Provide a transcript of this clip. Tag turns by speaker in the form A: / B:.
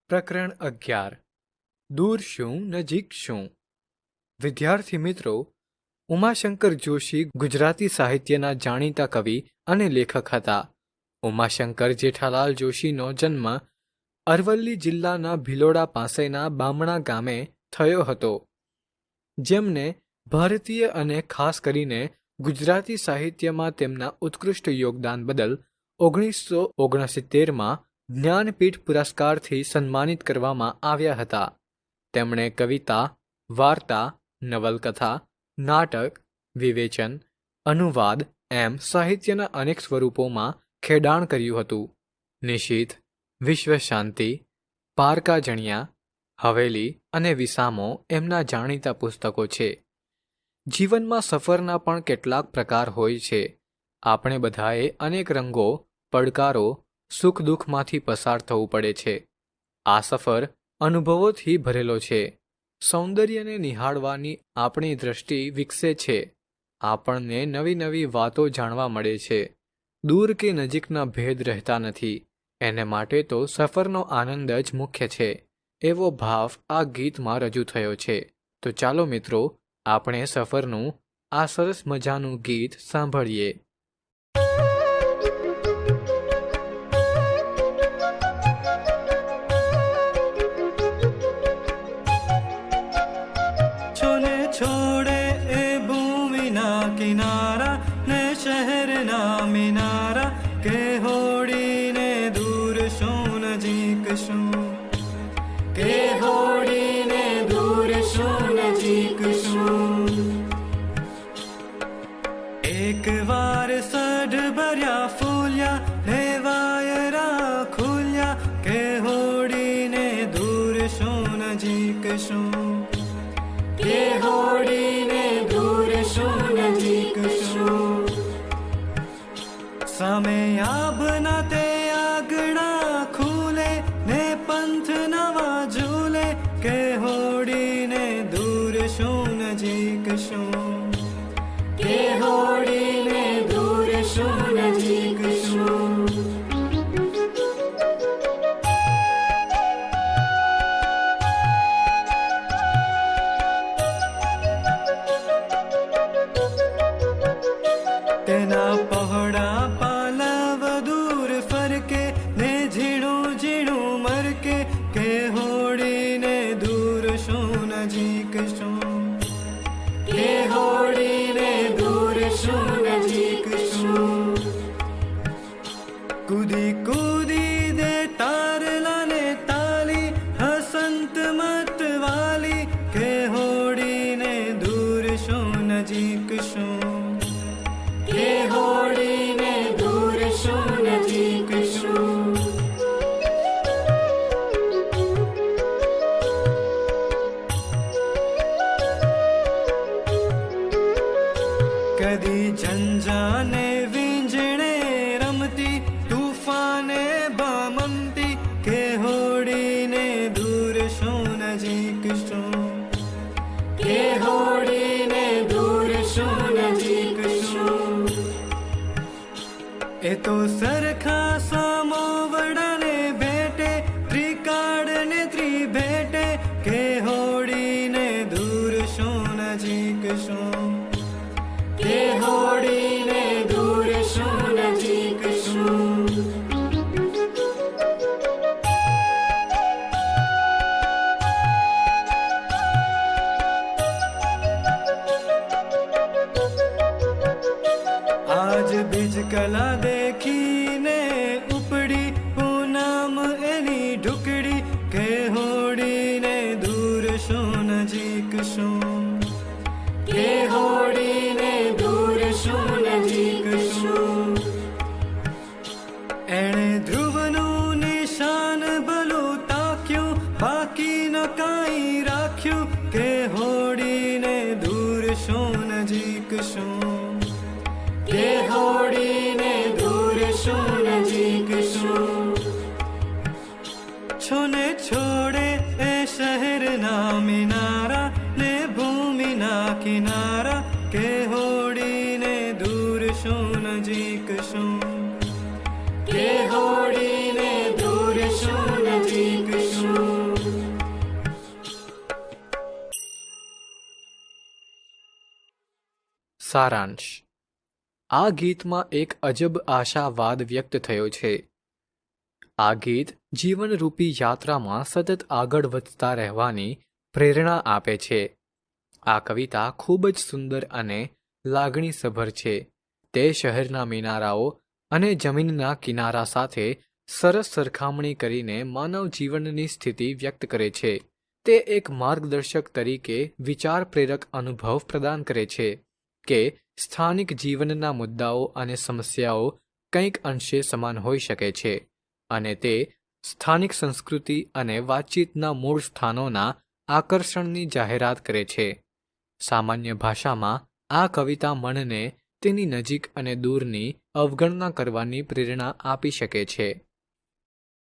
A: પ્રકરણ 11 દૂર શું નજીક શું? વિદ્યાર્થી મિત્રો, ઉમાશંકર જોશી ગુજરાતી સાહિત્યના જાણીતા કવિ અને લેખક હતા. ઉમાશંકર જેઠાલાલ જોશીનો જન્મ અરવલ્લી જિલ્લાના ભિલોડા પાસેના બામણા ગામે થયો હતો, જેમને ભારતીય અને ખાસ કરીને ગુજરાતી સાહિત્યમાં તેમના ઉત્કૃષ્ટ યોગદાન બદલ 1969માં જ્ઞાનપીઠ પુરસ્કારથી સન્માનિત કરવામાં આવ્યા હતા. તેમણે કવિતા, વાર્તા, નવલકથા, નાટક, વિવેચન, અનુવાદ એમ સાહિત્યના અનેક સ્વરૂપોમાં ખેડાણ કર્યું હતું. નિશીથ, વિશ્વશાંતિ, પારકા જણિયા, હવેલી અને વિસામો એમના જાણીતા પુસ્તકો છે. જીવનમાં સફરના પણ કેટલાક પ્રકાર હોય છે. આપણે બધાએ અનેક રંગો, પડકારો, સુખ દુઃખમાંથી પસાર થવું પડે છે. આ સફર અનુભવોથી ભરેલો છે. સૌંદર્યને નિહાળવાની આપણી દ્રષ્ટિ વિકસે છે. આપણને નવી નવી વાતો જાણવા મળે છે. દૂર કે નજીકના ભેદ રહેતા નથી. એને માટે તો સફરનો આનંદ જ મુખ્ય છે. એવો ભાવ આ ગીતમાં રજૂ થયો છે. તો ચાલો મિત્રો, આપણે સફરનું આ સરસ મજાનું ગીત સાંભળીએ.
B: છોડે એ ભૂમિના કિનારા ને શહેરના મિનારા, કે હોડીને દૂર શું નજીક શું, કે હોડીને દૂર શું નજીક શું. એક વાર સઢ ભર્યા ફૂલ્યા લેવાયરા ખુલ્યા, કે હોડીને દૂર શું નજીક શું, કે હોડીને દૂર શું નજીક શું. સામે આભના તે આગડા ખુલે ને પંથ નવા ઝૂલે, કે હોડીને દૂર શું નજીક શું, કે હોડીને દૂર શું નજીક શું. તેના પહોળા પાલવ દૂર ફરકે ને ઝીણું ઝીણું મરકે, કે હોડીને દૂર શું નજીક શું, કે હોડીને દૂર શું નજીક શું. કૂદી કૂદી દે તારલાને તાલી હસંત મતવાલી, કે હોડીને દૂર શું નજીક શું, કે હોડીને દૂર શું નજીક શું. કદી ઝંઝાને વીંઝણે રમતી તૂફાને બમમતી, કે હોડીને દૂર શું નજીક શું, કે હોડીને દૂર શું નજીક શું. એ તો સરખા સામો વડાને ભેટે ત્રિકાળને ત્રિભેટે, કે હોડીને દૂર શું નજીક શું, કે હોડીને દૂર શું નજીક શું. આજ બીજ કલા દેખીને ઉપડી પૂનમ એની ઢુકડી, કે હોડીને દૂર શું નજીક શું, કે હોડીને દૂર શું નજીક શું. એણે ધ્રુવનું નિશાન ભલું તાક્યું, બાકી ન કાંઈ રાખ્યું, કે હોડીને દૂર શું નજીક શું, કે હોડીને દૂર શું નજીક શું. છોને છોડે એ શહેરના મિનારા ને ભૂમિના કિનારા, કે હોડીને દૂર શું નજીક શું, કે હોડીને દૂર શું નજીક શું.
A: સારાંશ. આ ગીતમાં એક અજબ આશાવાદ વ્યક્ત થયો છે. આ ગીત જીવનરૂપી યાત્રામાં સતત આગળ વધતા રહેવાની પ્રેરણા આપે છે. આ કવિતા ખૂબ જ સુંદર અને લાગણીસભર છે. તે શહેરના મિનારાઓ અને જમીનના કિનારા સાથે સરસ સરખામણી કરીને માનવ જીવનની સ્થિતિ વ્યક્ત કરે છે. તે એક માર્ગદર્શક તરીકે વિચાર પ્રેરક અનુભવ પ્રદાન કરે છે કે સ્થાનિક જીવનના મુદ્દાઓ અને સમસ્યાઓ કંઈક અંશે સમાન હોઈ શકે છે અને તે સ્થાનિક સંસ્કૃતિ અને વાતચીતના મૂળ સ્થાનોના આકર્ષણની જાહેરાત કરે છે. સામાન્ય ભાષામાં આ કવિતા મનને તેની નજીક અને દૂરની અવગણના કરવાની પ્રેરણા આપી શકે છે.